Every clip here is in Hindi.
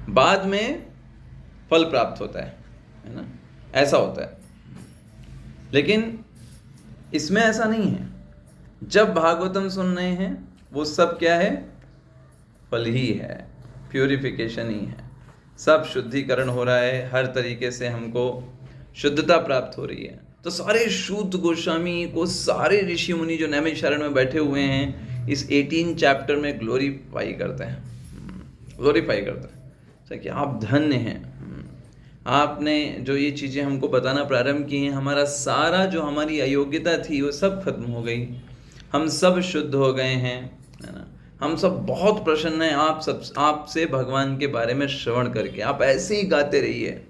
बाद में फल प्राप्त होता है ना, ऐसा होता है। लेकिन इसमें ऐसा नहीं है। जब भागवतम सुन रहे हैं वो सब क्या है, फल ही है, प्यूरिफिकेशन ही है, सब शुद्धिकरण हो रहा है, हर तरीके से हमको शुद्धता प्राप्त हो रही है। तो सारे सूत गोस्वामी को सारे ऋषि मुनि जो नैमिषारण्य में बैठे हुए हैं इस 18 चैप्टर में ग्लोरीफाई करते हैं, ग्लोरीफाई करते हैं तो कि आप धन्य हैं, आपने जो ये चीज़ें हमको बताना प्रारंभ की हैं, हमारा सारा जो हमारी अयोग्यता थी वो सब खत्म हो गई, हम सब शुद्ध हो गए हैं, है ना। हम सब बहुत प्रसन्न हैं आपसे भगवान के बारे में श्रवण करके। आप ऐसे ही गाते रहिए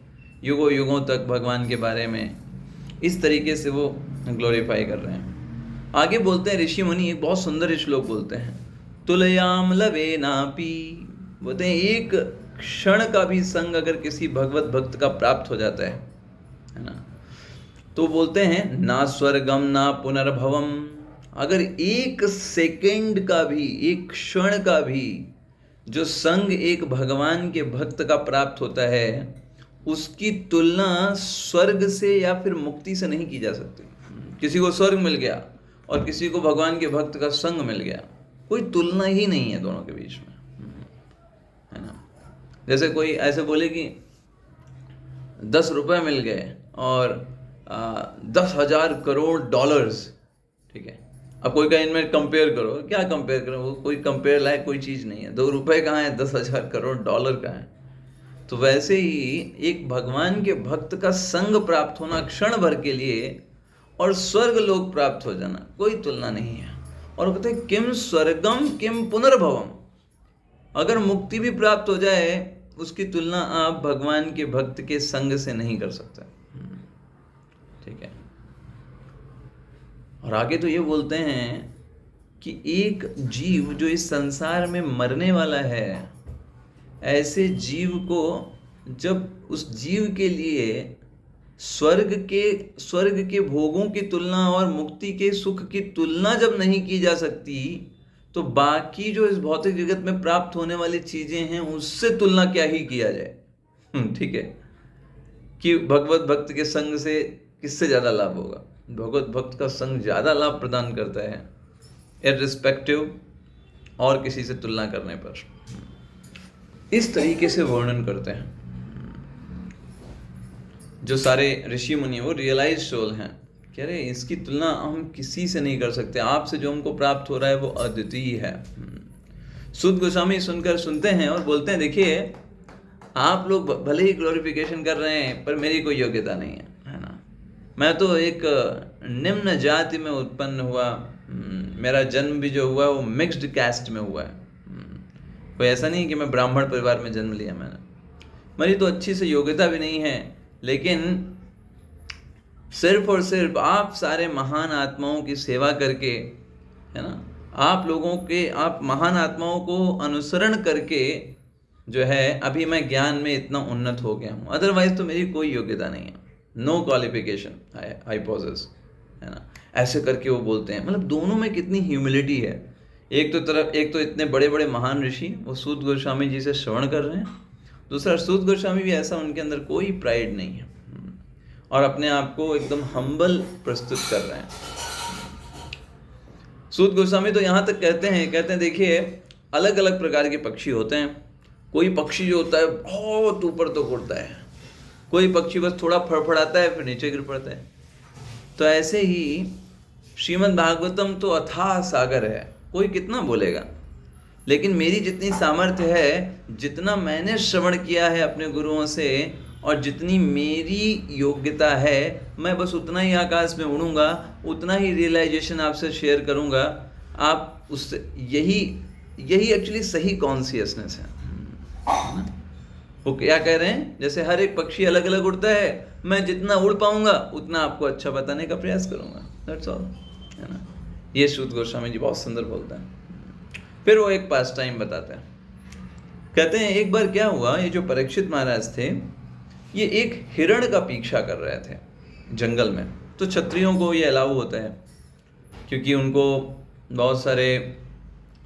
युगों युगों तक भगवान के बारे में। इस तरीके से वो ग्लोरीफाई कर रहे हैं। आगे बोलते हैं ऋषि मुनि, एक बहुत सुंदर श्लोक बोलते हैं, तुलयाम लवे नापी, बोलते हैं एक क्षण का भी संग अगर किसी भगवत भक्त का प्राप्त हो जाता है ना, तो बोलते हैं ना स्वर्गम ना पुनर्भवम। अगर एक सेकंड का भी, एक क्षण का भी जो संग एक भगवान के भक्त का प्राप्त होता है, उसकी तुलना स्वर्ग से या फिर मुक्ति से नहीं की जा सकती। किसी को स्वर्ग मिल गया और किसी को भगवान के भक्त का संग मिल गया, कोई तुलना ही नहीं है दोनों के बीच में, है ना। जैसे कोई ऐसे बोले कि 10 रुपये मिल गए और 10,000 करोड़ डॉलर्स, ठीक है। अब कोई कहे इनमें कंपेयर करो, क्या कंपेयर करो, वो कोई कंपेयर लायक कोई चीज़ नहीं है। 2 रुपये कहाँ है, 10,000 करोड़ डॉलर कहाँ है। तो वैसे ही एक भगवान के भक्त का संग प्राप्त होना क्षण भर के लिए और स्वर्ग लोक प्राप्त हो जाना कोई तुलना नहीं है। और कहते हैं किम स्वर्गम किम पुनर्भवम, अगर मुक्ति भी प्राप्त हो जाए उसकी तुलना आप भगवान के भक्त के संग से नहीं कर सकते, ठीक है। और आगे तो ये बोलते हैं कि एक जीव जो इस संसार में मरने वाला है, ऐसे जीव को जब उस जीव के लिए स्वर्ग के भोगों की तुलना और मुक्ति के सुख की तुलना जब नहीं की जा सकती, तो बाकी जो इस भौतिक जगत में प्राप्त होने वाली चीजें हैं उससे तुलना क्या ही किया जाए, ठीक है। कि भगवत भक्त के संग से किससे ज्यादा लाभ होगा। भगवत भक्त का संग ज्यादा लाभ प्रदान करता है इररिस्पेक्टिव और किसी से तुलना करने पर। इस तरीके से वर्णन करते हैं जो सारे ऋषि मुनि, वो रियलाइज सोल हैं, कह रहे इसकी तुलना हम किसी से नहीं कर सकते, आपसे जो हमको प्राप्त हो रहा है वो अद्वितीय है। सूत गोस्वामी सुनते हैं और बोलते हैं देखिए आप लोग भले ही ग्लोरिफिकेशन कर रहे हैं पर मेरी कोई योग्यता नहीं है ना। मैं तो एक निम्न जाति में उत्पन्न हुआ, मेरा जन्म भी जो हुआ वो मिक्स्ड कास्ट में हुआ है। कोई ऐसा नहीं कि मैं ब्राह्मण परिवार में जन्म लिया मैंने, मेरी तो अच्छी से योग्यता भी नहीं है। लेकिन सिर्फ और सिर्फ आप सारे महान आत्माओं की सेवा करके, है ना, आप महान आत्माओं को अनुसरण करके जो है अभी मैं ज्ञान में इतना उन्नत हो गया हूँ, अदरवाइज तो मेरी कोई योग्यता नहीं है, नो क्वालिफिकेशन आई पोजेस, है ना। ऐसे करके वो बोलते हैं। मतलब दोनों में कितनी ह्यूमिलिटी है। एक तो इतने बड़े बड़े महान ऋषि वो सूत गोस्वामी जी से श्रवण कर रहे हैं, दूसरा सूत गोस्वामी भी ऐसा, उनके अंदर कोई प्राइड नहीं है और अपने आप को एकदम हम्बल प्रस्तुत कर रहे हैं। सूत गोस्वामी तो यहाँ तक कहते हैं देखिए अलग अलग प्रकार के पक्षी होते हैं। कोई पक्षी जो होता है बहुत ऊपर तो उड़ता है, कोई पक्षी बस थोड़ा फड़फड़ाता है फिर नीचे गिर पड़ता है। तो ऐसे ही श्रीमद् भागवतम तो अथाह सागर है, कोई कितना बोलेगा, लेकिन मेरी जितनी सामर्थ्य है, जितना मैंने श्रवण किया है अपने गुरुओं से और जितनी मेरी योग्यता है, मैं बस उतना ही आकाश में उड़ूंगा, उतना ही रियलाइजेशन आपसे शेयर करूंगा। आप उससे यही एक्चुअली सही कॉन्शियसनेस है। वो क्या कह रहे हैं, जैसे हर एक पक्षी अलग अलग उड़ता है, मैं जितना उड़ पाऊंगा उतना आपको अच्छा बताने का प्रयास करूंगा, दैट्स ऑल, है ना। ये सूत गोस्वामी जी बहुत सुंदर बोलता है। फिर वो एक पास टाइम बताते हैं, कहते हैं एक बार क्या हुआ, ये जो परीक्षित महाराज थे ये एक हिरण का पीछा कर रहे थे जंगल में। तो क्षत्रियों को ये अलाउ होता है क्योंकि उनको बहुत सारे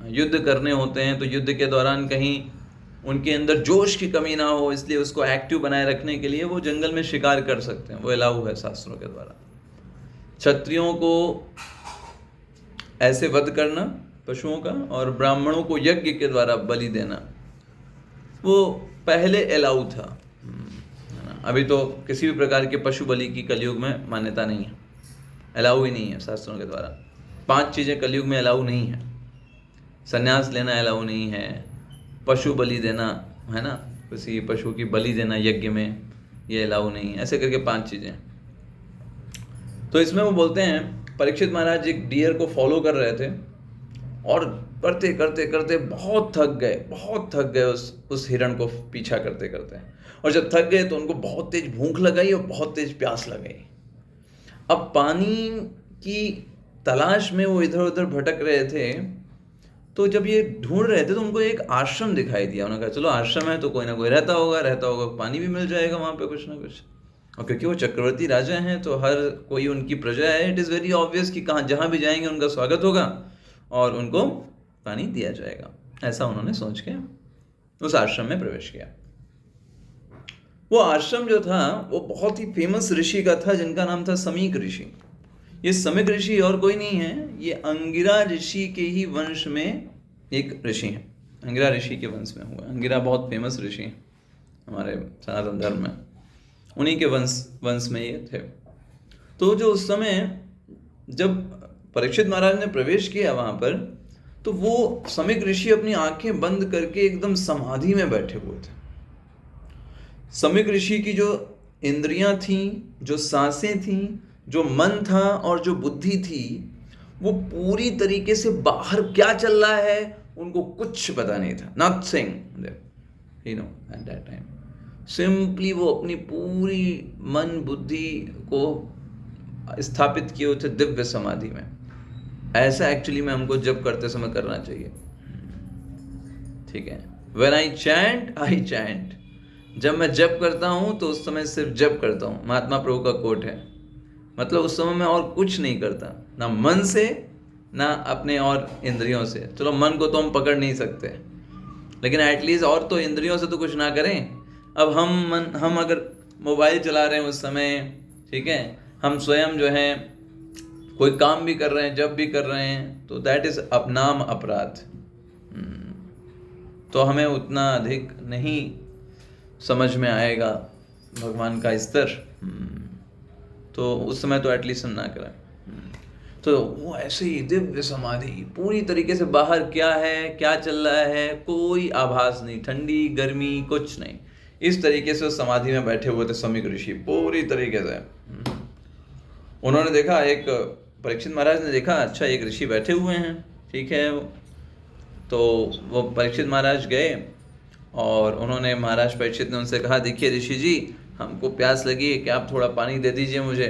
युद्ध करने होते हैं, तो युद्ध के दौरान कहीं उनके अंदर जोश की कमी ना हो, इसलिए उसको एक्टिव बनाए रखने के लिए वो जंगल में शिकार कर सकते हैं, वो अलाउ है शास्त्रों के द्वारा। क्षत्रियों को ऐसे वध करना पशुओं का और ब्राह्मणों को यज्ञ के द्वारा बलि देना वो पहले अलाउ था। अभी तो किसी भी प्रकार के पशु बलि की कलयुग में मान्यता नहीं है, अलाउ ही नहीं है शास्त्रों के द्वारा। 5 चीज़ें कलयुग में अलाउ नहीं है। संन्यास लेना अलाउ नहीं है, पशु बलि देना, है ना, किसी पशु की बलि देना यज्ञ में, ये अलाउ नहीं है। ऐसे करके 5 चीज़ें। तो इसमें वो बोलते हैं परीक्षित महाराज एक डियर को फॉलो कर रहे थे और करते करते करते बहुत थक गए उस हिरण को पीछा करते करते। और जब थक गए तो उनको बहुत तेज भूख लगाई और बहुत तेज प्यास लगाई। अब पानी की तलाश में वो इधर उधर भटक रहे थे, तो जब ये ढूंढ रहे थे तो उनको एक आश्रम दिखाई दिया। उन्होंने कहा चलो आश्रम है तो कोई ना कोई रहता होगा, पानी भी मिल जाएगा वहाँ पे कुछ ना कुछ। और क्योंकि वो चक्रवर्ती राजा हैं तो हर कोई उनकी प्रजा है, इट इज़ वेरी ऑब्वियस कि जहाँ भी जाएंगे उनका स्वागत होगा और उनको पानी दिया जाएगा। ऐसा उन्होंने सोच के उस आश्रम में प्रवेश किया। वो आश्रम जो था वो बहुत ही फेमस ऋषि का था जिनका नाम था समीक ऋषि। ये समीक ऋषि और कोई नहीं है, ये अंगिरा ऋषि के ही वंश में एक ऋषि हैं। अंगिरा ऋषि के वंश में हुआ। अंगिरा बहुत फेमस ऋषि हैं हमारे सनातन धर्म में, उन्हीं के वंश में ये थे। तो जो उस समय जब परीक्षित महाराज ने प्रवेश किया वहाँ पर, तो वो समीक ऋषि अपनी आंखें बंद करके एकदम समाधि में बैठे हुए थे। समीक ऋषि की जो इंद्रियां थीं, जो सांसें थीं, जो मन था और जो बुद्धि थी, वो पूरी तरीके से बाहर क्या चल रहा है उनको कुछ पता नहीं था। Nothing, you know, at that time simply वो अपनी पूरी मन बुद्धि को स्थापित किए हुए थे दिव्य समाधि में। ऐसा एक्चुअली में हमको जप करते समय करना चाहिए, ठीक है। When I chant, जब मैं जप करता हूँ तो उस समय सिर्फ जप करता हूँ। महात्मा प्रभु का कोट है, मतलब उस समय मैं और कुछ नहीं करता, ना मन से ना अपने और इंद्रियों से। चलो मन को तो हम पकड़ नहीं सकते, लेकिन एटलीस्ट और तो इंद्रियों से तो कुछ ना करें। अब हम अगर मोबाइल चला रहे हैं उस समय, ठीक है, हम स्वयं जो है कोई काम भी कर रहे हैं, जब भी कर रहे हैं, तो दैट इज अपनाम अपराध। तो हमें उतना अधिक नहीं समझ में आएगा भगवान का स्तर, तो उस समय तो एटलीस्ट हम ना करें। तो वो ऐसे ही दिव्य समाधि, पूरी तरीके से बाहर क्या है क्या चल रहा है कोई आभास नहीं, ठंडी गर्मी कुछ नहीं। इस तरीके से समाधि में बैठे हुए थे समीक ऋषि पूरी तरीके से। उन्होंने देखा, एक परीक्षित महाराज ने देखा, अच्छा एक ऋषि बैठे हुए हैं, ठीक है। तो वो परीक्षित महाराज गए और उन्होंने, महाराज परीक्षित ने उनसे कहा, देखिए ऋषि जी, हमको प्यास लगी है, क्या आप थोड़ा पानी दे दीजिए मुझे।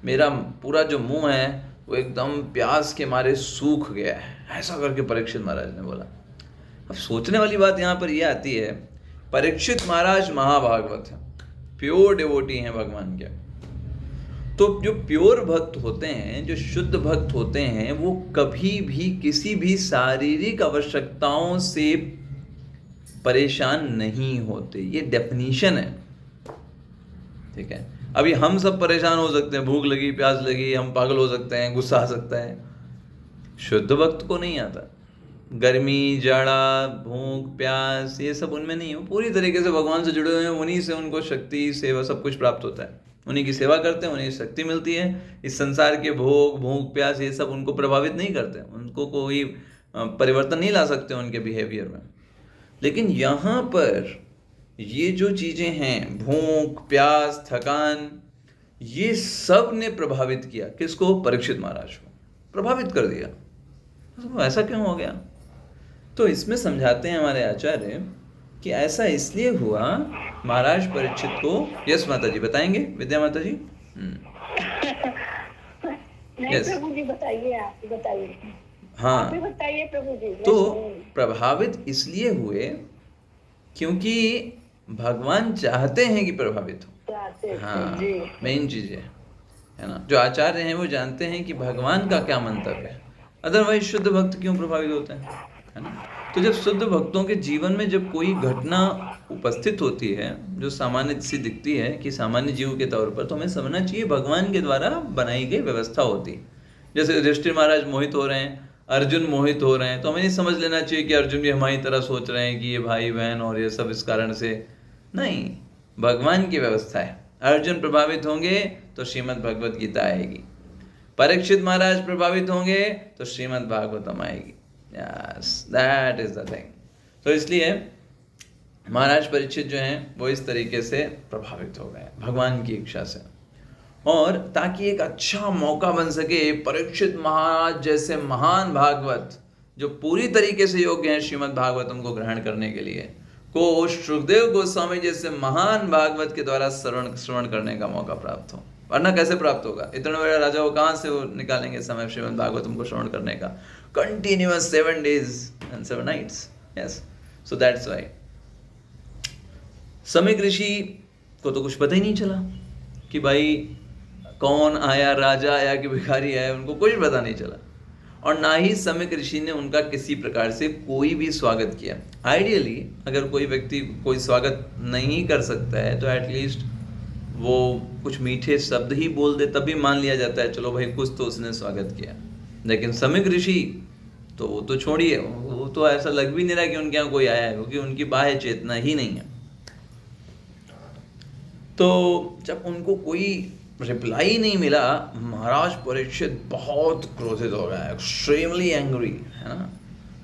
मेरा पूरा जो मुंह है वो एकदम प्यास के मारे सूख गया है। ऐसा करके परीक्षित महाराज ने बोला। अब सोचने वाली बात यहाँ पर यह आती है, परीक्षित महाराज महाभागवत हैं, प्योर डिवोटी हैं भगवान के। तो जो प्योर भक्त होते हैं, जो शुद्ध भक्त होते हैं, वो कभी भी किसी भी शारीरिक आवश्यकताओं से परेशान नहीं होते। ये डेफिनेशन है, ठीक है। अभी हम सब परेशान हो सकते हैं, भूख लगी, प्यास लगी, हम पागल हो सकते हैं, गुस्सा आ सकता है। शुद्ध भक्त को नहीं आता। गर्मी, जाड़ा, भूख, प्यास, ये सब उनमें नहीं हो। पूरी तरीके से भगवान से जुड़े हुए हैं, उन्हीं से उनको शक्ति, सेवा सब कुछ प्राप्त होता है। उन्हीं की सेवा करते हैं, उन्हीं की शक्ति मिलती है। इस संसार के भूख प्यास ये सब उनको प्रभावित नहीं करते, उनको कोई परिवर्तन नहीं ला सकते उनके बिहेवियर में। लेकिन यहाँ पर ये जो चीज़ें हैं, भूख, प्यास, थकान, ये सब ने प्रभावित किया। किसको? परीक्षित महाराज को प्रभावित कर दिया। तो ऐसा क्यों हो गया? तो इसमें समझाते हैं हमारे आचार्य कि ऐसा इसलिए हुआ, महाराज परीक्षित को। यस माता जी, बताएंगे विद्या माता जी? नहीं प्रभु जी, बताइए, आप बताइए। हाँ, आप ही बताइए प्रभु जी। तो प्रभावित इसलिए हुए क्योंकि भगवान चाहते हैं कि प्रभावित हो। हाँ, मेन चीज है ना। जो आचार्य हैं वो जानते हैं कि भगवान का क्या मंतव्य है, अदरवाइज शुद्ध भक्त क्यों प्रभावित होते हैं, है ना। तो जब शुद्ध भक्तों के जीवन में जब कोई घटना उपस्थित होती है जो सामान्य सी दिखती है कि सामान्य जीव के तौर पर, तो हमें समझना चाहिए भगवान के द्वारा बनाई गई व्यवस्था होती। जैसे युधिष्ठिर महाराज मोहित हो रहे हैं, अर्जुन मोहित हो रहे हैं, तो हमें नहीं समझ लेना चाहिए कि अर्जुन भी हमारी तरह सोच रहे हैं कि ये भाई बहन और ये सब इस कारण से। नहीं, भगवान की व्यवस्था है। अर्जुन प्रभावित होंगे तो श्रीमद् भगवत गीता आएगी, परीक्षित महाराज प्रभावित होंगे तो श्रीमद् भागवतम आएगी। Yes, that is the thing. तो इसलिए महाराज परीक्षित जो हैं वो इस तरीके से प्रभावित हो गए भगवान की इच्छा से, और ताकि एक अच्छा मौका बन सके परीक्षित महाराज जैसे महान भागवत जो पूरी तरीके से योग्य हैं श्रीमद् भागवतम को ग्रहण करने के लिए, को सुखदेव गोस्वामी जैसे महान भागवत के द्वारा श्रवण करने का मौका प्राप्त हो। वरना कैसे प्राप्त होगा? इतने बड़े राजा वो कहाँ से वो निकालेंगे समय श्रीमद् भागवतम को श्रवण करने का? Continuous 7 days and 7 nights. Yes, so that's why Samik ऋषि को तो कुछ पता ही नहीं चला कि भाई कौन आया, राजा आया कि भिखारी आया, उनको कुछ पता नहीं चला। और ना ही समीक ऋषि ने उनका किसी प्रकार से कोई भी स्वागत किया। आइडियली अगर कोई व्यक्ति कोई स्वागत नहीं कर सकता है तो एटलीस्ट वो कुछ मीठे शब्द ही बोल दे, तब भी मान लिया जाता है चलो भाई कुछ तो उसने स्वागत किया। लेकिन समीक ऋषि तो वो तो छोड़िए, वो तो ऐसा लग भी नहीं रहा कि उनके यहाँ कोई आया है, क्योंकि उनकी बाह्य चेतना ही नहीं है। तो जब उनको कोई रिप्लाई नहीं मिला, महाराज परीक्षित बहुत क्रोधित हो गया, एक्सट्रीमली एंग्री, है ना।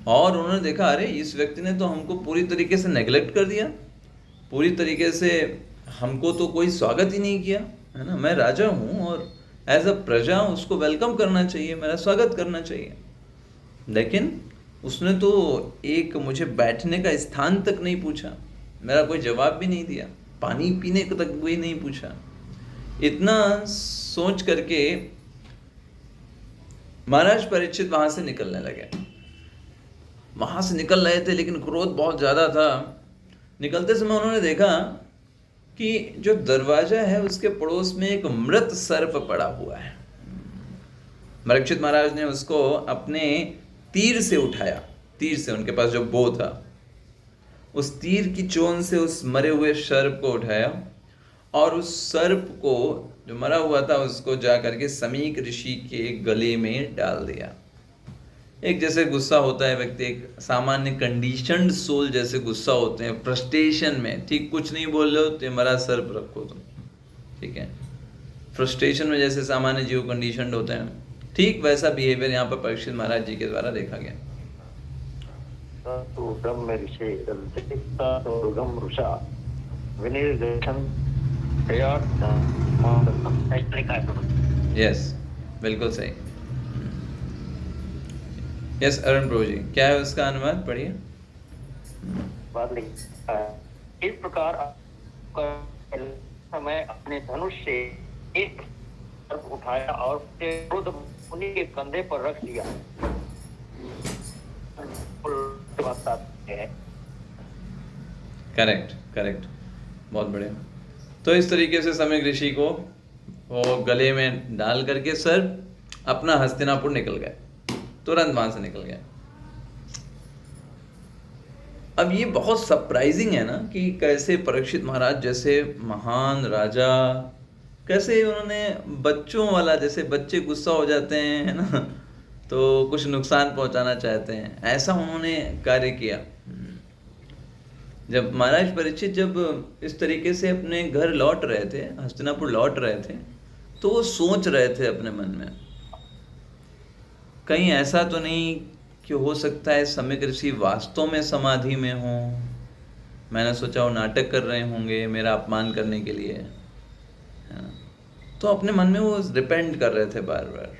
और उन्होंने देखा अरे इस व्यक्ति ने तो हमको पूरी तरीके से नेग्लेक्ट कर दिया, पूरी तरीके से हमको तो कोई स्वागत ही नहीं किया, है ना। मैं राजा हूँ और एज अ प्रजा उसको वेलकम करना चाहिए, मेरा स्वागत करना चाहिए। लेकिन उसने तो एक मुझे बैठने का स्थान तक नहीं पूछा, मेरा कोई जवाब भी नहीं दिया, पानी पीने को तक भी नहीं पूछा। इतना सोच करके महाराज परीक्षित वहां से निकलने लगे। वहां से निकल रहे थे लेकिन क्रोध बहुत ज्यादा था। निकलते समय उन्होंने देखा कि जो दरवाजा है उसके पड़ोस में एक मृत सर्प पड़ा हुआ है। परीक्षित महाराज ने उसको अपने तीर से उठाया, तीर से, उनके पास जो बो था, उस तीर की चोन से उस मरे हुए सर्प को उठाया और उस सर्प को जो मरा हुआ था उसको जा करके समीक ऋषि के गले में डाल दिया। एक जैसे गुस्सा होता है व्यक्ति, एक सामान्य कंडीशनड सोल जैसे गुस्सा होते हैं फ्रस्ट्रेशन में, ठीक कुछ नहीं बोल रहे हो तो मरा सर्प रखो तुम, ठीक है। फ्रस्ट्रेशन में जैसे सामान्य जीव कंडीशनड होते हैं, ठीक वैसा बिहेवियर यहाँ पर परीक्षित महाराज जी के द्वारा देखा गया। यस, बिल्कुल सही। यस अरुण प्रभु जी, क्या है उसका अनुवाद? पढ़िए। इस प्रकार समय अपने धनुष से एक सर्प उठाया और क्रोध उन्हीं के कंधे पर रख दिया। करेक्ट करेक्ट, बहुत बढ़िया। तो इस तरीके से समीक ऋषि को वो गले में डाल करके सर्प अपना हस्तिनापुर निकल गए, तुरंत वहां से निकल गए। अब ये बहुत सरप्राइजिंग है ना कि कैसे परीक्षित महाराज जैसे महान राजा, कैसे उन्होंने बच्चों वाला, जैसे बच्चे गुस्सा हो जाते हैं, है ना, तो कुछ नुकसान पहुंचाना चाहते हैं, ऐसा उन्होंने कार्य किया। जब महाराज परीक्षित जब इस तरीके से अपने घर लौट रहे थे, हस्तिनापुर लौट रहे थे, तो वो सोच रहे थे अपने मन में, कहीं ऐसा तो नहीं कि हो सकता है समीक ऋषि वास्तव में समाधि में हो। मैंने सोचा वो नाटक कर रहे होंगे मेरा अपमान करने के लिए, है ना। तो अपने मन में वो रिपेंट कर रहे थे बार बार।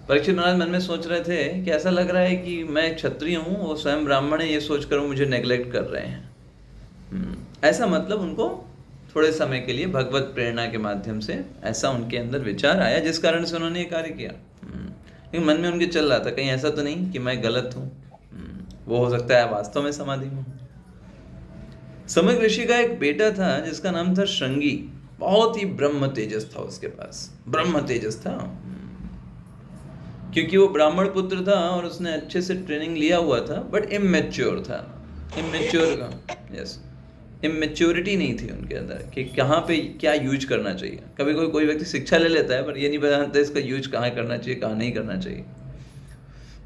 परीक्षित महाराज मन में सोच रहे थे कि ऐसा लग रहा है कि मैं क्षत्रिय हूँ, वो स्वयं ब्राह्मण है, ये सोचकर वो मुझे नेग्लेक्ट कर रहे हैं। ऐसा मतलब उनको थोड़े समय के लिए भगवत प्रेरणा के माध्यम से ऐसा उनके अंदर विचार आया, जिस कारण से उन्होंने ये कार्य किया। लेकिन मन में उनके चल रहा था कहीं ऐसा तो नहीं कि मैं गलत हूँ, वो हो सकता है वास्तव में समाधि में। समीक ऋषि का एक बेटा था जिसका नाम था श्रृंगी। बहुत ही ब्रह्म तेजस था उसके पास, ब्रह्म तेजस था। क्योंकि वो ब्राह्मण पुत्र था और उसने अच्छे से ट्रेनिंग लिया हुआ था, बट इमेच्योर था। इमेच्योर का यस, इमेच्योरिटी नहीं थी उनके अंदर कि कहाँ पे क्या यूज करना चाहिए। कभी कोई व्यक्ति शिक्षा ले लेता है पर ये नहीं जानता इसका यूज कहाँ करना चाहिए, कहाँ नहीं करना चाहिए।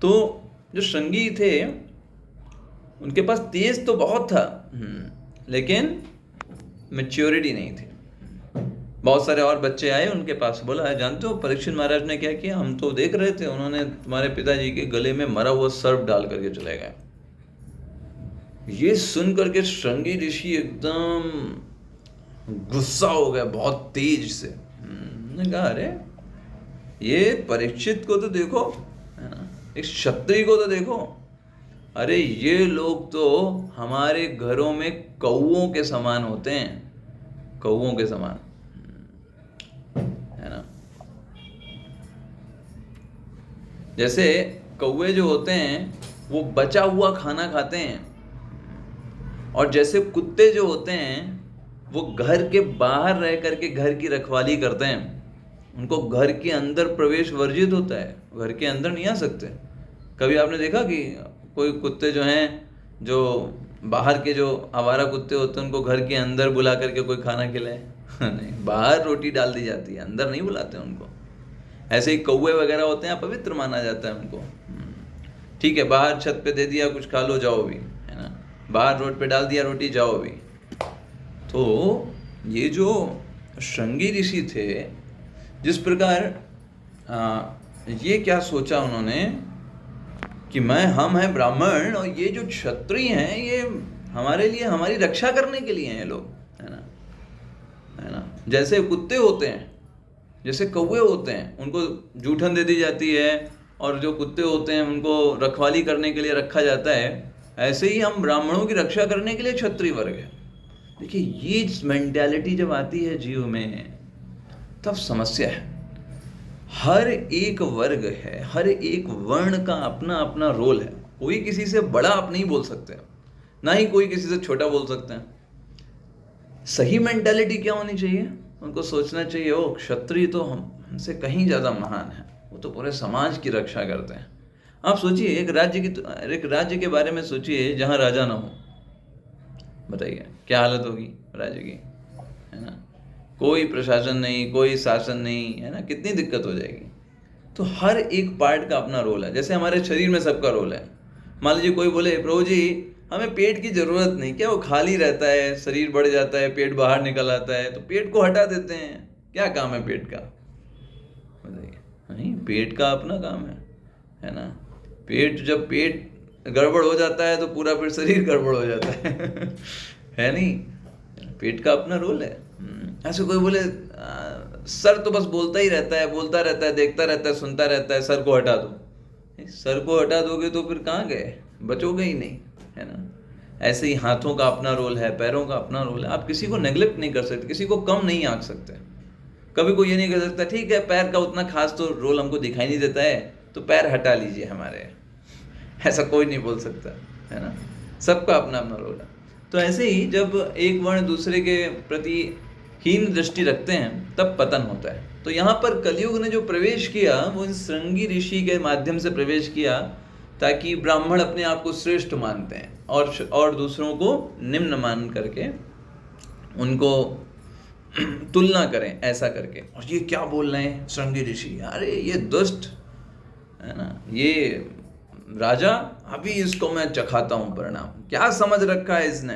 तो जो श्रृंगी थे उनके पास तेज तो बहुत था, लेकिन मैच्योरिटी नहीं थी। बहुत सारे और बच्चे आए उनके पास, बोला जानते हो परीक्षित महाराज ने क्या किया? हम तो देख रहे थे, उन्होंने तुम्हारे पिताजी के गले में मरा हुआ सर्प डाल करके चले गए। ये सुन करके श्रृंगी ऋषि एकदम गुस्सा हो गया बहुत तेज से। ने कहा अरे ये परीक्षित को तो देखो, है ना, एक क्षत्रिय को तो देखो, अरे ये लोग तो हमारे घरों में कौओं के समान होते हैं, कौओं के समान, है ना। जैसे कौवे जो होते हैं वो बचा हुआ खाना खाते हैं, और जैसे कुत्ते जो होते हैं वो घर के बाहर रह करके घर की रखवाली करते हैं। उनको घर के अंदर प्रवेश वर्जित होता है, घर के अंदर नहीं आ सकते। कभी आपने देखा कि कोई कुत्ते जो हैं, जो बाहर के जो आवारा कुत्ते होते हैं, उनको घर के अंदर बुला करके कोई खाना खिलाए? नहीं, बाहर रोटी डाल दी जाती है, अंदर नहीं बुलाते उनको। ऐसे ही कौवे वगैरह होते हैं, पवित्र माना जाता है उनको। ठीक है, बाहर छत पे दे दिया कुछ खा लो जाओ भी, है ना, बाहर रोड पे डाल दिया रोटी जाओ भी। तो ये जो श्रृंगी ऋषि थे, जिस प्रकार ये क्या सोचा उन्होंने कि हम हैं ब्राह्मण और ये जो क्षत्रिय हैं ये हमारे लिए, हमारी रक्षा करने के लिए हैं ये लोग, है ना, है ना। जैसे कुत्ते होते हैं, जैसे कौवे होते हैं, उनको जूठन दे दी जाती है, और जो कुत्ते होते हैं उनको रखवाली करने के लिए रखा जाता है, ऐसे ही हम ब्राह्मणों की रक्षा करने के लिए क्षत्रिय वर्ग है। देखिए ये मेंटालिटी जब आती है जीव में तब समस्या है। हर एक वर्ग है, हर एक वर्ण का अपना अपना रोल है। कोई किसी से बड़ा आप नहीं बोल सकते, ना ही कोई किसी से छोटा बोल सकते हैं। सही मेंटालिटी क्या होनी चाहिए? उनको सोचना चाहिए ओ क्षत्रिय तो हमसे कहीं ज़्यादा महान है, वो तो पूरे समाज की रक्षा करते हैं। आप सोचिए एक राज्य के बारे में सोचिए जहाँ राजा ना हो, बताइए क्या हालत होगी राज्य की, है ना। कोई प्रशासन नहीं, कोई शासन नहीं, है ना, कितनी दिक्कत हो जाएगी। तो हर एक पार्ट का अपना रोल है। जैसे हमारे शरीर में सबका रोल है। मान लीजिए कोई बोले प्रभु जी हमें पेट की ज़रूरत नहीं, क्या वो खाली रहता है, शरीर बढ़ जाता है, पेट बाहर निकल आता है, तो पेट को हटा देते हैं। क्या काम है पेट का? बताइए। नहीं, पेट का अपना काम है ना। जब पेट गड़बड़ हो जाता है तो पूरा फिर शरीर गड़बड़ हो जाता है नहीं। पेट का अपना रोल है। ऐसे कोई बोले सर तो बस बोलता ही रहता है, बोलता रहता है, देखता रहता है, सुनता रहता है, सर को हटा दो। सर को हटा दोगे तो फिर कहाँ गए, बचोगे ही नहीं, है ना। ऐसे ही हाथों का अपना रोल है, पैरों का अपना रोल है। आप किसी को नेग्लेक्ट नहीं कर सकते, किसी को कम नहीं आंक सकते। कभी कोई ये नहीं कर सकता ठीक है पैर का उतना खास तो रोल हमको दिखाई नहीं देता है तो पैर हटा लीजिए हमारे, ऐसा कोई नहीं बोल सकता, है ना। सबका अपना अपना रोल है। तो ऐसे ही जब एक वर्ण दूसरे के प्रति हीन दृष्टि रखते हैं तब पतन होता है। तो यहाँ पर कलयुग ने जो प्रवेश किया वो इन श्रृंगी ऋषि के माध्यम से प्रवेश किया, ताकि ब्राह्मण अपने आप को श्रेष्ठ मानते हैं और दूसरों को निम्न मान करके उनको तुलना करें, ऐसा करके। और ये क्या बोल रहे हैं श्रृंगी ऋषि, अरे ये दुष्ट, है ना, ये राजा, अभी इसको मैं चखाता हूँ परिणाम। क्या समझ रखा है इसने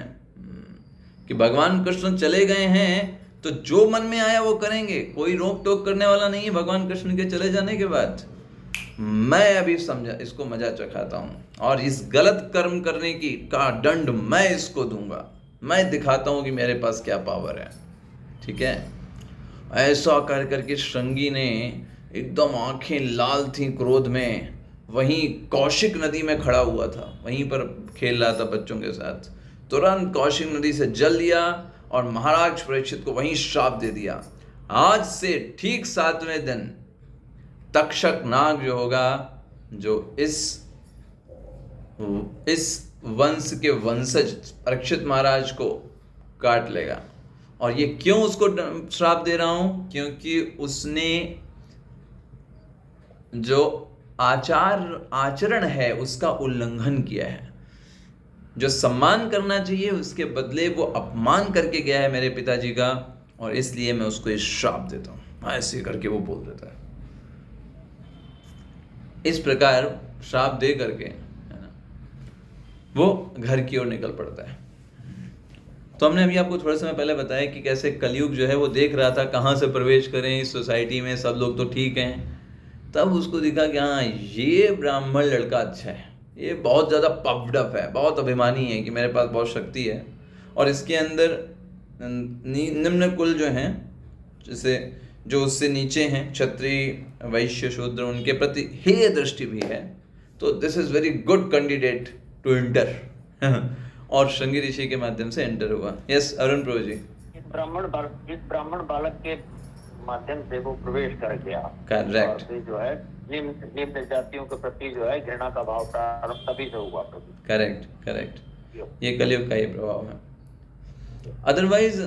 कि भगवान कृष्ण चले गए हैं तो जो मन में आया वो करेंगे, कोई रोक टोक करने वाला नहीं है भगवान कृष्ण के चले जाने के बाद। मैं अभी समझा, इसको मजा चखाता हूँ और इस गलत कर्म करने की का दंड मैं इसको दूंगा, मैं दिखाता हूँ कि मेरे पास क्या पावर है, ठीक है। ऐसा कर करके श्रृंगी ने एकदम आंखें लाल थी क्रोध में, वहीं कौशिक नदी में खड़ा हुआ था, वहीं पर खेल रहा था बच्चों के साथ। तुरंत कौशिक नदी से जल लिया और महाराज परीक्षित को वहीं श्राप दे दिया। आज से ठीक 7वें दिन तक्षक नाग जो होगा, जो इस वंश के वंशज परीक्षित महाराज को काट लेगा। और ये क्यों उसको श्राप दे रहा हूं? क्योंकि उसने जो आचरण है उसका उल्लंघन किया है। जो सम्मान करना चाहिए उसके बदले वो अपमान करके गया है मेरे पिताजी का, और इसलिए मैं उसको ये श्राप देता हूँ। ऐसे करके वो बोल देता है। इस प्रकार श्राप दे करके, है ना, वो घर की ओर निकल पड़ता है। तो हमने अभी आपको थोड़ा समय पहले बताया कि कैसे कलयुग जो है वो देख रहा था कहाँ से प्रवेश करें इस सोसाइटी में, सब लोग तो ठीक हैं। तब उसको दिखा कि हाँ, ये ब्राह्मण लड़का अच्छा है, ये बहुत ज़्यादा पफ्ड अप है, बहुत अभिमानी है कि मेरे पास बहुत शक्ति है, और इसके अंदर निम्न कुल जो हैं, जैसे जो उससे नीचे हैं, क्षत्रिय, वैश्य, शूद्र, उनके प्रति हेय दृष्टि भी है। तो this is very good candidate to enter. और श्रृंगी ऋषि के माध्यम से एंटर हुआ। यस अरुण प्रभु जी। इस ब्राह्मण बालक के माध्यम से वो प्रवेश कर गया। करेक्ट। और फिर जो है निम्न जातियों के प्रति जो है घृणा का भाव प्रारंभ तभी से हुआ। करेक्ट। ये कलयुग का ही प्रभाव है। अदरवाइज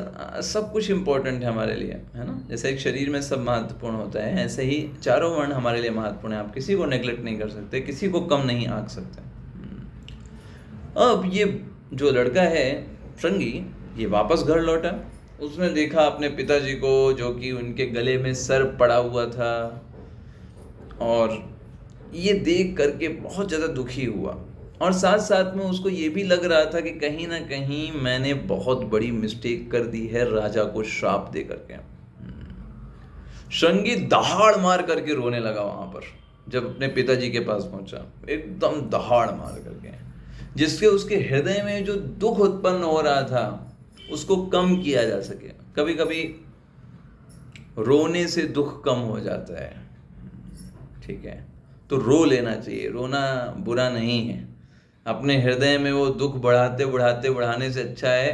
सब कुछ इम्पोर्टेंट है हमारे लिए, है ना। जैसे एक शरीर में सब महत्वपूर्ण होता है, ऐसे ही चारों वर्ण हमारे लिए महत्वपूर्ण है। आप किसी को नेग्लेक्ट नहीं कर सकते, किसी को कम नहीं आंक सकते। अब ये जो लड़का है श्रृंगी, ये वापस घर लौटा। उसने देखा अपने पिताजी को, जो कि उनके गले में सर्प पड़ा हुआ था, और ये देख करके बहुत ज़्यादा दुखी हुआ। और साथ साथ में उसको ये भी लग रहा था कि कहीं ना कहीं मैंने बहुत बड़ी मिस्टेक कर दी है राजा को श्राप दे करके। श्रृंगी दहाड़ मार करके रोने लगा वहाँ पर, जब अपने पिताजी के पास पहुँचा, एकदम दहाड़ मार करके, जिससे उसके हृदय में जो दुख उत्पन्न हो रहा था उसको कम किया जा सके। कभी कभी रोने से दुख कम हो जाता है, ठीक है, तो रो लेना चाहिए। रोना बुरा नहीं है। अपने हृदय में वो दुख बढ़ाने से अच्छा है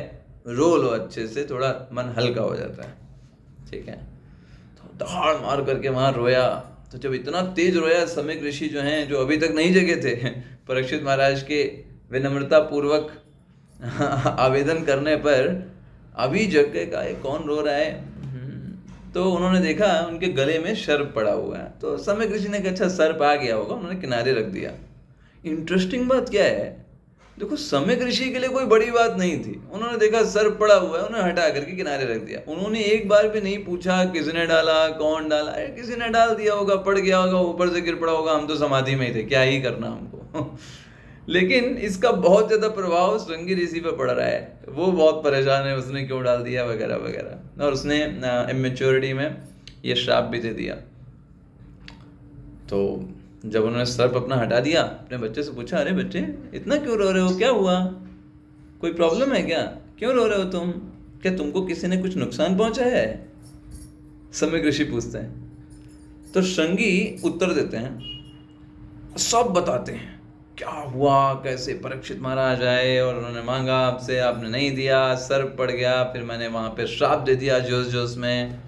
रो लो अच्छे से, थोड़ा मन हल्का हो जाता है, ठीक है। तो दहाड़ मार करके वहाँ रोया। तो जब इतना तेज रोया, समीक ऋषि जो हैं, जो अभी तक नहीं जगे थे, परीक्षित महाराज के विनम्रता पूर्वक आवेदन करने पर अभी जग गए। का कौन रो रहा है? तो उन्होंने देखा उनके गले में सर्प पड़ा हुआ है। तो समीक ऋषि ने कहा अच्छा सर्प आ गया होगा, उन्होंने किनारे रख दिया। इंटरेस्टिंग बात क्या है, देखो समीक ऋषि के लिए कोई बड़ी बात नहीं थी। उन्होंने देखा सर्प पड़ा हुआ है, उन्होंने हटा करके किनारे रख दिया। उन्होंने एक बार भी नहीं पूछा किसने डाला, कौन डाला। अरे किसी ने डाल दिया होगा, पड़ गया होगा, ऊपर से गिर पड़ा होगा, हम तो समाधि में ही थे, क्या ही करना हमको। लेकिन इसका बहुत ज़्यादा प्रभाव श्रृंगी ऋषि पे पड़ रहा है। वो बहुत परेशान है, उसने क्यों डाल दिया वगैरह वगैरह, और उसने इमेच्योरिटी में ये श्राप भी दे दिया। तो जब उन्होंने सर्प अपना हटा दिया, अपने बच्चे से पूछा, अरे बच्चे इतना क्यों रो रहे हो, क्या हुआ, कोई प्रॉब्लम है क्या, क्यों रो रहे हो तुम, क्या तुमको किसी ने कुछ नुकसान पहुंचाया है? समीक ऋषि पूछते हैं। तो श्रृंगी उत्तर देते हैं, सब बताते हैं क्या हुआ, कैसे परीक्षित महाराज आए और उन्होंने मांगा आपसे, आपने नहीं दिया, सर्प पड़ गया, फिर मैंने वहां पे श्राप दे दिया जोश जोश में।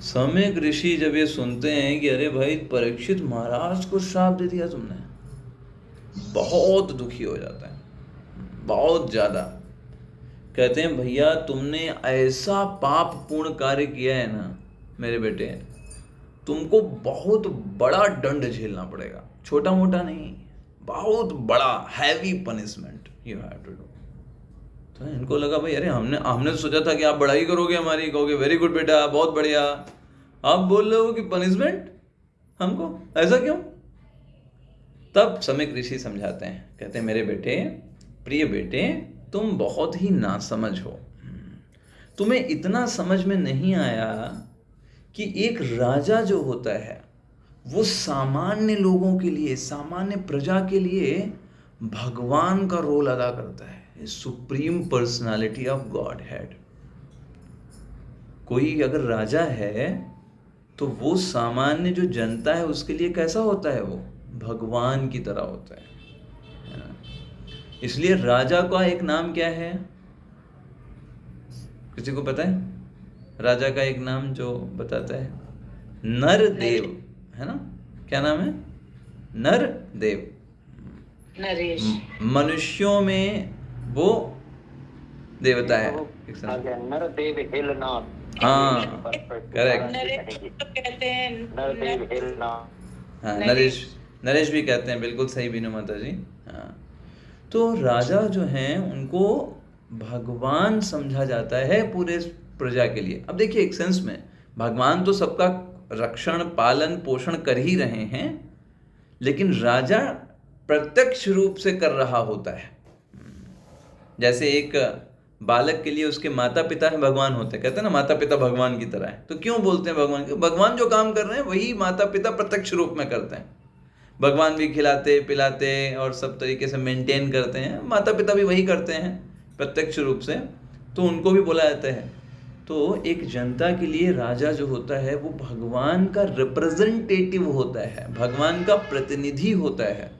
समीक ऋषि जब ये सुनते हैं कि अरे भाई परीक्षित महाराज को श्राप दे दिया तुमने, बहुत दुखी हो जाता है, बहुत ज्यादा। कहते हैं भैया तुमने ऐसा पाप पूर्ण कार्य किया है ना मेरे बेटे, तुमको बहुत बड़ा दंड झेलना पड़ेगा, छोटा मोटा नहीं, बहुत बड़ा heavy punishment you have to do. तो इनको लगा भाई अरे हमने तो सोचा था कि आप बड़ाई करोगे हमारी, कहोगे वेरी गुड बेटा बहुत बढ़िया, आप बोल रहे हो कि पनिशमेंट हमको, ऐसा क्यों? तब समीक ऋषि समझाते हैं, कहते हैं मेरे बेटे, प्रिय बेटे, तुम बहुत ही नासमझ हो। तुम्हें इतना समझ में नहीं आया कि एक राजा जो होता है वो सामान्य लोगों के लिए, सामान्य प्रजा के लिए भगवान का रोल अदा करता है, supreme personality of God head. कोई अगर राजा है तो वो सामान्य जो जनता है उसके लिए कैसा होता है, वो भगवान की तरह होता है। इसलिए राजा का एक नाम क्या है, किसी को पता है? राजा का एक नाम जो बताता है, नरदेव, है ना? क्या नाम है? नरदेव। नरेश। मनुष्यों में वो देवता है, नरदेव हेलनाथ। हाँ करेक्ट, नरेश तो कहते हैं नरदेव हेलनाथ। हाँ नरेश, नरेश भी कहते हैं, बिल्कुल सही बीनू माता जी। हाँ, तो राजा जो हैं उनको भगवान समझा जाता है पूरे प्रजा के लिए। अब देखिए, एक सेंस में भगवान तो सबका रक्षण पालन पोषण कर ही रहे हैं, लेकिन राजा प्रत्यक्ष रूप से कर रहा होता है। जैसे एक बालक के लिए उसके माता पिता है भगवान होते हैं, कहते हैं ना माता पिता भगवान की तरह है। तो क्यों बोलते हैं भगवान? भगवान जो काम कर रहे हैं वही माता पिता प्रत्यक्ष रूप में करते हैं। भगवान भी खिलाते पिलाते और सब तरीके से मेंटेन करते हैं, माता पिता भी वही करते हैं प्रत्यक्ष रूप से, तो उनको भी बोला जाता है। तो एक जनता के लिए राजा जो होता है वो भगवान का रिप्रेजेंटेटिव होता है, भगवान का प्रतिनिधि होता है,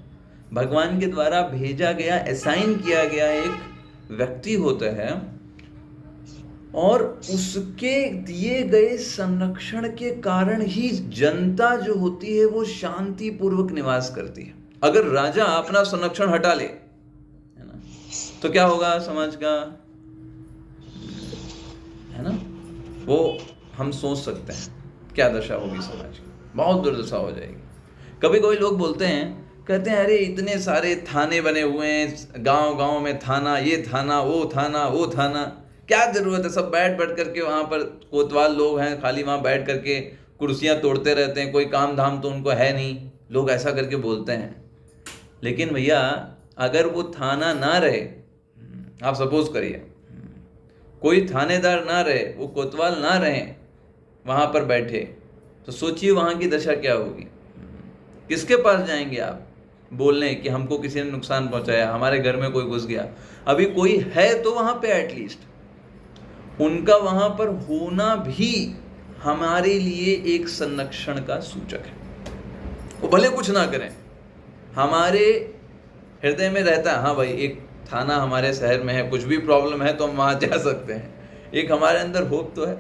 भगवान के द्वारा भेजा गया, असाइन किया गया एक व्यक्ति होता है, और उसके दिए गए संरक्षण के कारण ही जनता जो होती है वो शांति पूर्वक निवास करती है। अगर राजा अपना संरक्षण हटा ले, है ना, तो क्या होगा समाज का, है ना, वो हम सोच सकते हैं क्या दशा होगी समाज की, बहुत दुर्दशा हो जाएगी। कभी कभी लोग बोलते हैं, कहते हैं अरे इतने सारे थाने बने हुए हैं, गांव गांव में थाना, ये थाना वो थाना, क्या जरूरत है, सब बैठ करके वहाँ पर कोतवाल लोग हैं, खाली वहाँ बैठ करके कुर्सियाँ तोड़ते रहते हैं, कोई काम धाम तो उनको है नहीं, लोग ऐसा करके बोलते हैं। लेकिन भैया अगर वो थाना ना रहे, आप सपोज करिए कोई थानेदार ना रहे, वो कोतवाल ना रहे वहाँ पर बैठे, तो सोचिए वहाँ की दशा क्या होगी। किसके पास जाएंगे आप बोलने कि हमको किसी ने नुकसान पहुँचाया, हमारे घर में कोई घुस गया। अभी कोई है तो वहाँ पे एटलीस्ट उनका वहाँ पर होना भी हमारे लिए एक संरक्षण का सूचक है। वो भले कुछ ना करें, हमारे हृदय में रहता है, हाँ भाई एक थाना हमारे शहर में है, कुछ भी प्रॉब्लम है तो हम वहाँ जा सकते हैं, एक हमारे अंदर होप तो है।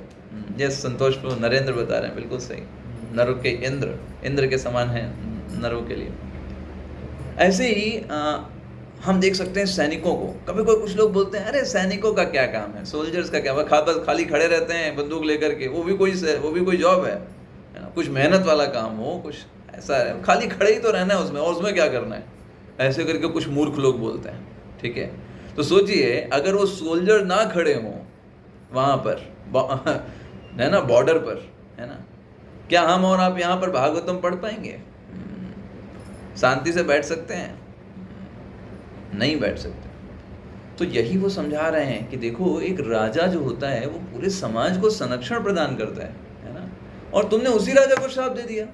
ये संतोष को नरेंद्र बता रहे हैं, बिल्कुल सही, नरों के इंद्र के समान है नरों के लिए। ऐसे ही हम देख सकते हैं सैनिकों को। कभी कोई कुछ लोग बोलते हैं अरे सैनिकों का क्या काम है, सोल्जर्स का क्या, वह खाली खड़े रहते हैं बंदूक लेकर के, वो भी कोई जॉब है ना, कुछ मेहनत वाला काम हो, कुछ ऐसा है, खाली खड़े ही तो रहना है उसमें, और उसमें क्या करना है, ऐसे करके कुछ मूर्ख लोग बोलते हैं। ठीक है, तो सोचिए अगर वो सोल्जर ना खड़े हों वहाँ पर है ना, बॉर्डर पर, है ना, क्या हम और आप यहाँ पर भागवतम पढ़ पाएंगे? शांति से बैठ सकते हैं? नहीं बैठ सकते। तो यही वो समझा रहे हैं कि देखो एक राजा जो होता है वो पूरे समाज को संरक्षण प्रदान करता है ना, और तुमने उसी राजा को श्राप दे दिया।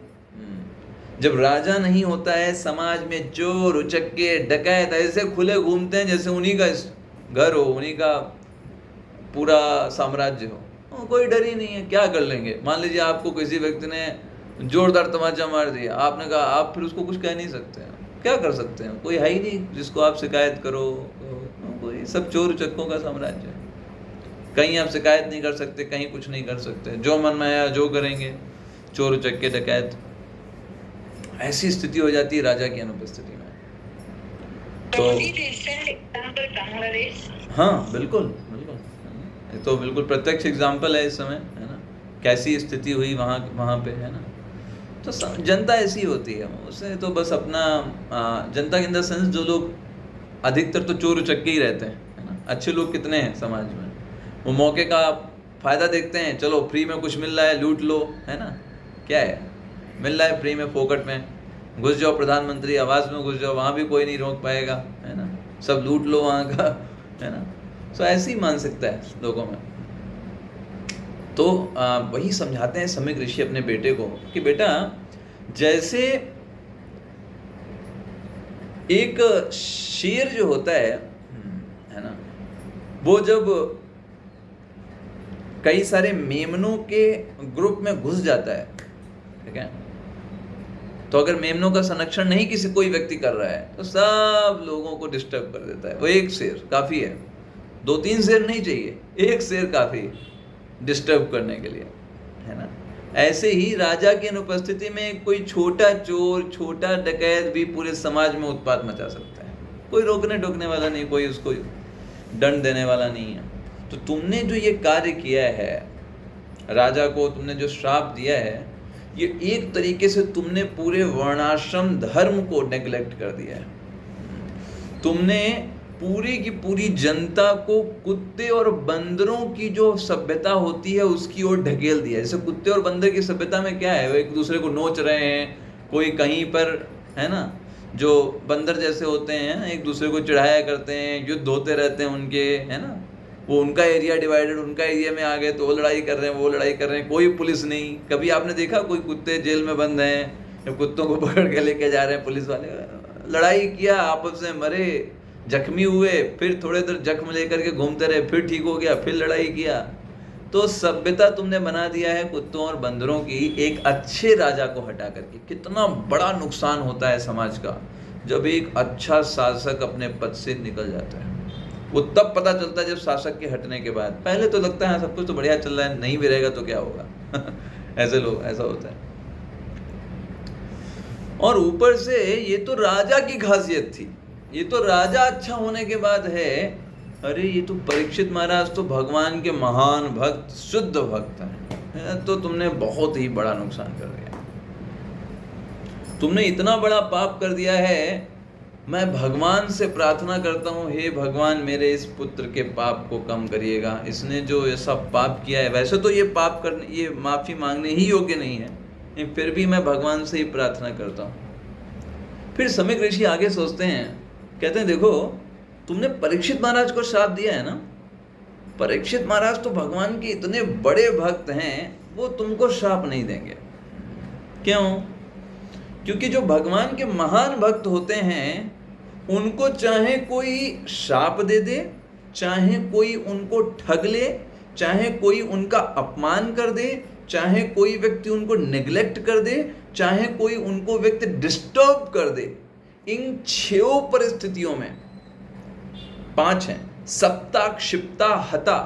जब राजा नहीं होता है, समाज में चोर उचक्के डकैत ऐसे खुले घूमते हैं जैसे उन्हीं का घर हो, उन्हीं का पूरा साम्राज्य हो, कोई डर ही नहीं है, क्या कर लेंगे। मान लीजिए आपको किसी व्यक्ति ने जोरदार तमाचा मार दिया, आपने कहा, आप फिर उसको कुछ कह नहीं सकते हैं, क्या कर सकते हैं, कोई है ही नहीं जिसको आप शिकायत करो, कोई, सब चोर उचक्कों का साम्राज्य है। कहीं आप शिकायत नहीं कर सकते, कहीं कुछ नहीं कर सकते, जो मन में आया जो करेंगे, चोर उचक्के डकैत। ऐसी स्थिति हो जाती है राजा की अनुपस्थिति में। तो हाँ बिल्कुल बिल्कुल, तो बिल्कुल प्रत्यक्ष एग्जाम्पल है इस समय, है ना, कैसी स्थिति हुई वहाँ पे, है ना। तो जनता ऐसी होती है, उसे तो बस अपना जनता के अंदर सेंस, जो लोग अधिकतर तो चोर उचक्के ही रहते हैं, है ना। अच्छे लोग कितने हैं समाज में, वो मौके का फायदा देखते हैं, चलो फ्री में कुछ मिल रहा है लूट लो, है ना, क्या है मिल रहा है फ्री में, फोकट में, घुस जाओ प्रधानमंत्री आवास में घुस जाओ, वहाँ भी कोई नहीं रोक पाएगा, है ना, सब लूट लो वहाँ का, है ना। तो ऐसी ही मानसिकता है लोगों में। तो वही समझाते हैं सम्यक ऋषि अपने बेटे को कि बेटा, जैसे एक शेर जो होता है ना, वो जब कई सारे मेमनों के ग्रुप में घुस जाता है, ठीक है, तो अगर मेमनों का संरक्षण नहीं कोई व्यक्ति कर रहा है तो सब लोगों को डिस्टर्ब कर देता है। वो एक शेर काफी है, 2-3 शेर नहीं चाहिए, एक शेर काफी डिस्टर्ब करने के लिए, है ना। ऐसे ही राजा की अनुपस्थिति में कोई छोटा चोर, छोटा डकैत भी पूरे समाज में उत्पात मचा सकता है, कोई रोकने टोकने वाला नहीं, कोई उसको दंड देने वाला नहीं है। तो तुमने जो ये कार्य किया है, राजा को तुमने जो श्राप दिया है, ये एक तरीके से तुमने पूरे वर्णाश्रम धर्म को नेग्लेक्ट कर दिया है। तुमने पूरी की पूरी जनता को कुत्ते और बंदरों की जो सभ्यता होती है उसकी ओर ढकेल दिया। जैसे कुत्ते और बंदर की सभ्यता में क्या है, वो एक दूसरे को नोच रहे हैं, कोई कहीं पर, है ना, जो बंदर जैसे होते हैं एक दूसरे को चिढ़ाया करते हैं, युद्ध होते रहते हैं उनके, है ना, वो उनका एरिया डिवाइडेड, उनका एरिया में आ गए तो वो लड़ाई कर रहे हैं, वो लड़ाई कर रहे हैं, कोई पुलिस नहीं। कभी आपने देखा कोई कुत्ते जेल में बंद हैं या कुत्तों को पकड़ के लेके जा रहे हैं पुलिस वाले? लड़ाई किया, आपस में मरे, जख्मी हुए, फिर थोड़े देर जख्म लेकर के घूमते रहे, फिर ठीक हो गया, फिर लड़ाई किया। तो सभ्यता तुमने बना दिया है कुत्तों और बंदरों की, एक अच्छे राजा को हटा करके। कितना बड़ा नुकसान होता है समाज का जब एक अच्छा शासक अपने पद से निकल जाता है। वो तब पता चलता है जब शासक के हटने के बाद। पहले तो लगता है सब कुछ तो बढ़िया चल रहा है, नहीं भी रहेगा तो क्या होगा ऐसे लोग, ऐसा होता है। और ऊपर से ये तो राजा की खासियत थी, ये तो राजा अच्छा होने के बाद है। अरे ये तो परीक्षित महाराज तो भगवान के महान भक्त, शुद्ध भक्त हैं, तो तुमने बहुत ही बड़ा नुकसान कर दिया। तुमने इतना बड़ा पाप कर दिया है। मैं भगवान से प्रार्थना करता हूँ, हे भगवान मेरे इस पुत्र के पाप को कम करिएगा। इसने जो ऐसा पाप किया है, वैसे तो ये पाप करने, ये माफ़ी मांगने ही योग्य नहीं है, लेकिन फिर भी मैं भगवान से ही प्रार्थना करता हूँ। फिर समीक ऋषि आगे सोचते हैं, कहते हैं देखो तुमने परीक्षित महाराज को श्राप दिया है ना, परीक्षित महाराज तो भगवान के इतने बड़े भक्त हैं, वो तुमको श्राप नहीं देंगे। क्यों? क्योंकि जो भगवान के महान भक्त होते हैं उनको चाहे कोई श्राप दे दे, चाहे कोई उनको ठग ले, चाहे कोई उनका अपमान कर दे, चाहे कोई व्यक्ति उनको नेग्लेक्ट कर दे, चाहे कोई उनको व्यक्ति डिस्टर्ब कर दे, इन 6 परिस्थितियों में 5 हैं, सप्ता, क्षिप्ता, हता,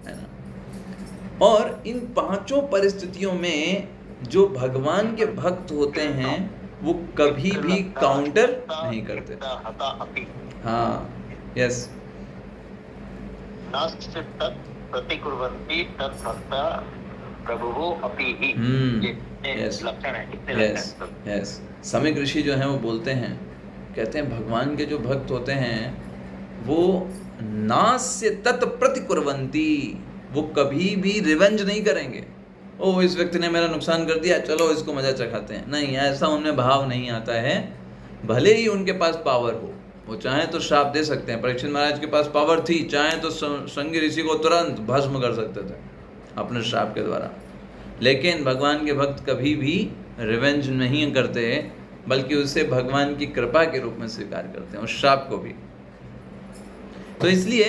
है ना। और इन 5 परिस्थितियों में जो भगवान के भक्त होते हैं वो कभी भी काउंटर नहीं करते। हाँ, यस, यस। समीक ऋषि जो हैं वो बोलते हैं, कहते हैं भगवान के जो भक्त होते हैं वो नास्य तत् प्रतिकुर्वन्ति, वो कभी भी रिवेंज नहीं करेंगे। ओ इस व्यक्ति ने मेरा नुकसान कर दिया, चलो इसको मजा चखाते हैं, नहीं, ऐसा उनमें भाव नहीं आता है। भले ही उनके पास पावर हो, वो चाहे तो श्राप दे सकते हैं। परीक्षित महाराज के पास पावर थी, चाहे तो श्रृंगी ऋषि को तुरंत भस्म कर सकते थे अपने श्राप के द्वारा। लेकिन भगवान के भक्त कभी भी रिवेंज नहीं करते, बल्कि उसे भगवान की कृपा के रूप में स्वीकार करते हैं, उस श्राप को भी। तो इसलिए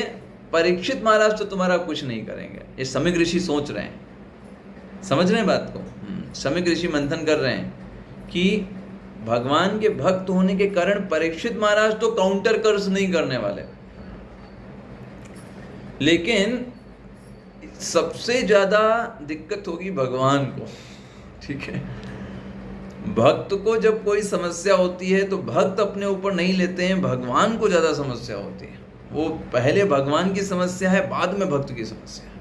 परीक्षित महाराज तो तुम्हारा कुछ नहीं करेंगे। ये समीक ऋषि सोच रहे हैं, समझ रहे हैं बात को। समीक ऋषि मंथन कर रहे हैं कि भगवान के भक्त होने के कारण परीक्षित महाराज तो काउंटर कर्ज नहीं करने वाले, लेकिन सबसे ज्यादा दिक्कत होगी भगवान को। ठीक है, भक्त को जब कोई समस्या होती है तो भक्त अपने ऊपर नहीं लेते हैं, भगवान को ज्यादा समस्या होती है। वो पहले भगवान की समस्या है, बाद में भक्त की समस्या है।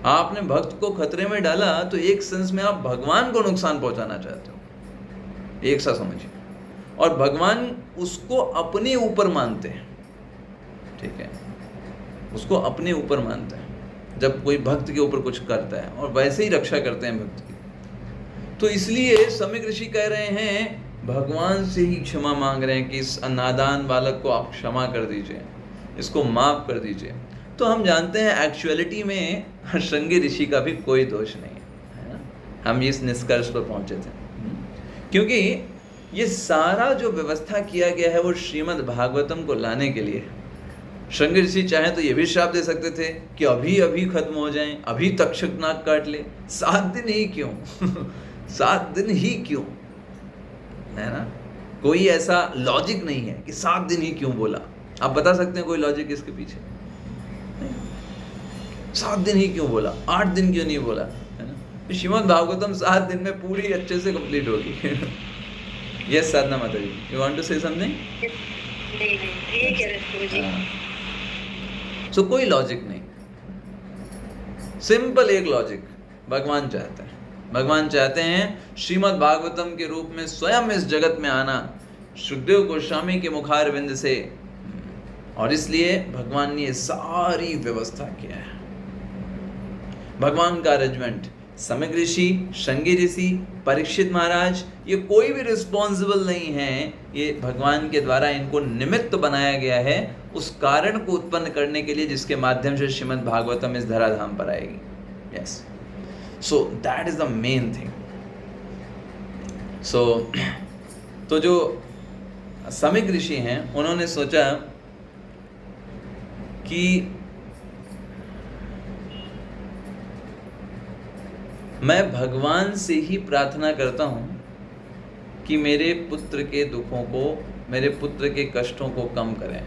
आपने भक्त को खतरे में डाला तो एक सेंस में आप भगवान को नुकसान पहुंचाना चाहते हो, एक सा समझिए। और भगवान उसको अपने ऊपर मानते हैं, ठीक है, उसको अपने ऊपर मानते हैं जब कोई भक्त के ऊपर कुछ करता है, और वैसे ही रक्षा करते हैं भक्त की। तो इसलिए समीक ऋषि कह रहे हैं भगवान से ही क्षमा मांग रहे हैं कि इस नादान बालक को आप क्षमा कर दीजिए, इसको माफ कर दीजिए। तो हम जानते हैं एक्चुअलिटी में श्रृंगी ऋषि का भी कोई दोष नहीं है ना, हम इस निष्कर्ष पर पहुंचे थे। क्योंकि ये सारा जो व्यवस्था किया गया है वो श्रीमद् भागवतम को लाने के लिए। श्रृंगी ऋषि चाहे तो ये भी श्राप दे सकते थे कि अभी अभी खत्म हो जाएं, अभी तक्षक नाक काट ले। 7 दिन ही क्यों 7 दिन ही क्यों, है ना। कोई ऐसा लॉजिक नहीं है कि 7 दिन ही क्यों बोला। आप बता सकते हैं कोई लॉजिक इसके पीछे? 7 दिन ही क्यों बोला, 8 दिन क्यों नहीं बोला, है ना। श्रीमद् भागवतम 7 दिन में पूरी अच्छे से कंप्लीट होगी। यस साधना माता ji, you want to say something? ये कह रहे जी। सो कोई लॉजिक नहीं, सिंपल एक लॉजिक, भगवान चाहता है भगवान चाहते हैं श्रीमद् भागवतम के रूप में स्वयं इस जगत में आना, सुखदेव गोस्वामी के मुखारविंद से, और इसलिए भगवान ने ये सारी व्यवस्था किया है। भगवान का अरेंजमेंट, समिक ऋषि, शृंगी ऋषि, परीक्षित महाराज, ये कोई भी रिस्पॉन्सिबल नहीं है, ये भगवान के द्वारा इनको निमित्त बनाया गया है उस कारण को उत्पन्न करने के लिए जिसके माध्यम से श्रीमद् भागवतम इस धराधाम पर आएगी। Yes, so that is the main thing. So तो जो समिक ऋषि हैं उन्होंने सोचा कि मैं भगवान से ही प्रार्थना करता हूँ कि मेरे पुत्र के दुखों को, मेरे पुत्र के कष्टों को कम करें,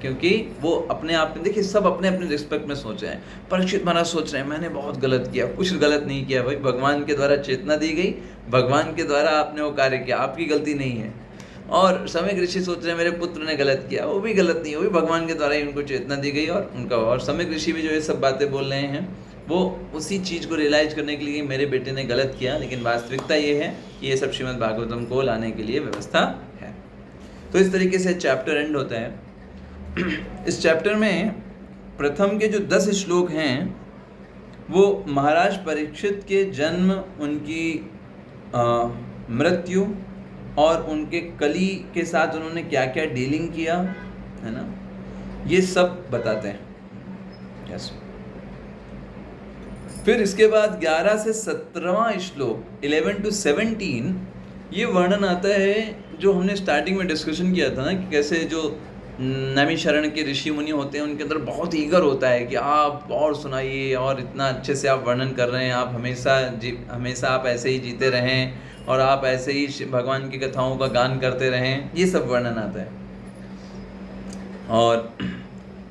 क्योंकि वो अपने आप में, देखिए सब अपने अपने रिस्पेक्ट में सोच रहे हैं। परीक्षित महाराज सोच रहे हैं मैंने बहुत गलत किया, कुछ गलत नहीं किया भाई, भगवान के द्वारा चेतना दी गई, भगवान के द्वारा आपने वो कार्य किया, आपकी गलती नहीं है। और समिक ऋषि सोच रहे हैं मेरे पुत्र ने गलत किया, वो भी गलत नहीं, वो भी भगवान के द्वारा ही उनको चेतना दी गई और उनका। और समिक ऋषि भी जो ये सब बातें बोल रहे हैं वो उसी चीज़ को रियलाइज करने के लिए मेरे बेटे ने गलत किया, लेकिन वास्तविकता ये है कि ये सब श्रीमद् भागवतम को लाने के लिए व्यवस्था है। तो इस तरीके से चैप्टर एंड होता है। इस चैप्टर में प्रथम के जो 10 श्लोक हैं वो महाराज परीक्षित के जन्म, उनकी मृत्यु और उनके कली के साथ उन्होंने क्या क्या डीलिंग किया है ना, ये सब बताते हैं। यस। फिर इसके बाद 11 से 17वां श्लोक 11 to 17 ये वर्णन आता है जो हमने स्टार्टिंग में डिस्कशन किया था ना, कि कैसे जो नैमिषारण्य के ऋषि मुनि होते हैं उनके अंदर बहुत ईगर होता है कि आप और सुनाइए, और इतना अच्छे से आप वर्णन कर रहे हैं, आप हमेशा आप ऐसे ही जीते रहें और आप ऐसे ही भगवान की कथाओं का गान करते रहें, ये सब वर्णन आता है। और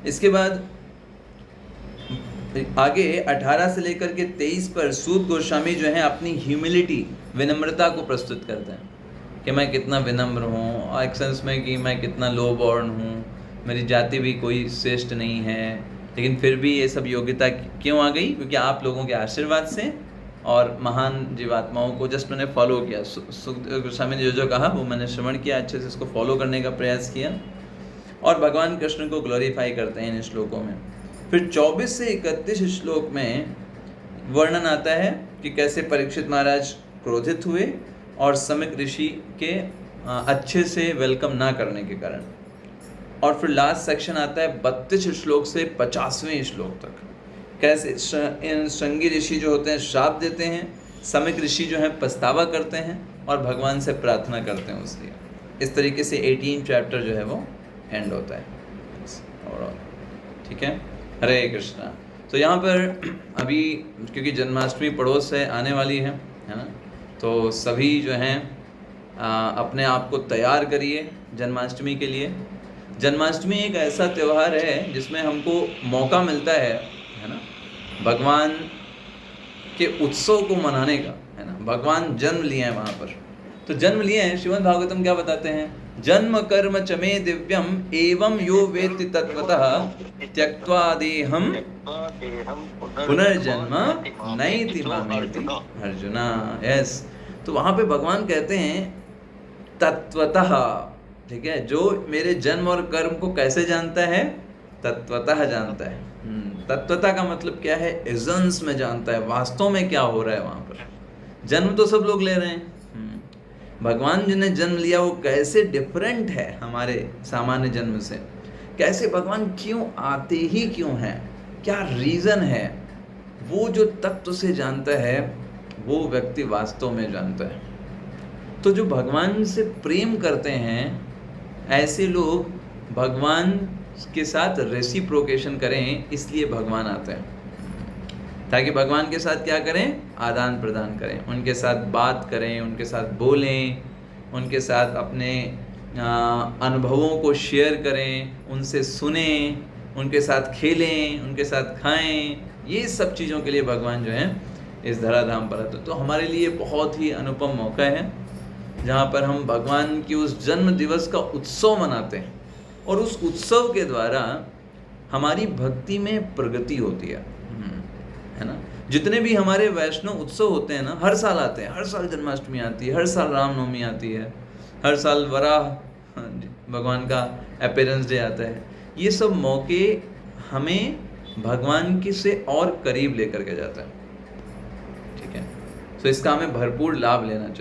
इसके बाद आगे 18 से लेकर के 23 पर सूत गोस्वामी जो है अपनी ह्यूमिलिटी, विनम्रता को प्रस्तुत करते हैं कि मैं कितना विनम्र हूँ, एक सेंस में कि मैं कितना लो बॉर्न हूँ, मेरी जाति भी कोई श्रेष्ठ नहीं है, लेकिन फिर भी ये सब योग्यता क्यों आ गई, क्योंकि आप लोगों के आशीर्वाद से और महान जीवात्माओं को जस्ट मैंने फॉलो किया। गोस्वामी ने जो कहा वो मैंने श्रवण किया, अच्छे से इसको फॉलो करने का प्रयास किया, और भगवान कृष्ण को ग्लोरीफाई करते हैं इन श्लोकों में। फिर 24 से 31 श्लोक में वर्णन आता है कि कैसे परीक्षित महाराज क्रोधित हुए और समिक ऋषि के अच्छे से वेलकम ना करने के कारण। और फिर लास्ट सेक्शन आता है 32 श्लोक से 50वें श्लोक तक, कैसे शृंगी ऋषि जो होते हैं श्राप देते हैं, समिक ऋषि जो हैं पछतावा करते हैं और भगवान से प्रार्थना करते हैं उसलिए। इस तरीके से 18 चैप्टर जो है वो एंड होता है। और ठीक है, हरे कृष्णा। तो यहाँ पर अभी क्योंकि जन्माष्टमी पड़ोस से आने वाली है ना, तो सभी जो हैं अपने आप को तैयार करिए जन्माष्टमी के लिए। जन्माष्टमी एक ऐसा त्यौहार है जिसमें हमको मौका मिलता है ना, भगवान के उत्सव को मनाने का, है ना। भगवान जन्म लिए हैं वहाँ पर, तो जन्म लिए हैं। श्रीमद् भागवतम क्या बताते हैं, जन्म कर्म चमे दिव्यम एवं यो वेत्ति तत्वतः त्यक्त्वा देहम पुनर्जन्म नैति मामेति अर्जुना। यस, तो वहाँ पे भगवान कहते हैं तत्वतः, ठीक है, जो मेरे जन्म और कर्म को कैसे जानता है, तत्वतः जानता है। तत्वतः का मतलब क्या है, एसेंस में जानता है, वास्तव में क्या हो रहा है वहाँ पर। जन्म तो सब लोग ले रहे हैं, भगवान जिन्हें जन्म लिया वो कैसे डिफरेंट है हमारे सामान्य जन्म से, कैसे भगवान क्यों आते ही क्यों हैं, क्या रीज़न है, वो जो तत्व से जानता है वो व्यक्ति वास्तव में जानता है। तो जो भगवान से प्रेम करते हैं ऐसे लोग भगवान के साथ रेसिप्रोकेशन करें, इसलिए भगवान आते हैं, ताकि भगवान के साथ क्या करें, आदान प्रदान करें, उनके साथ बात करें, उनके साथ बोलें, उनके साथ अपने अनुभवों को शेयर करें, उनसे सुने, उनके साथ खेलें, उनके साथ खाएं। ये सब चीज़ों के लिए भगवान जो है इस धराधाम पर आते हैं। तो हमारे लिए बहुत ही अनुपम मौका है जहाँ पर हम भगवान की उस जन्म दिवस का उत्सव मनाते हैं, और उस उत्सव के द्वारा हमारी भक्ति में प्रगति होती है है ना। जितने भी हमारे वैष्णव उत्सव होते हैं ना, हर साल आते हैं, हर साल जन्माष्टमी आती है, हर साल रामनवमी आती है, हर साल वराह भगवान का अपीयरेंस डे आता है। ये सब मौके हमें भगवान की से और करीब लेकर के जाता है, ठीक है। तो इसका हमें भरपूर लाभ लेना चाहिए।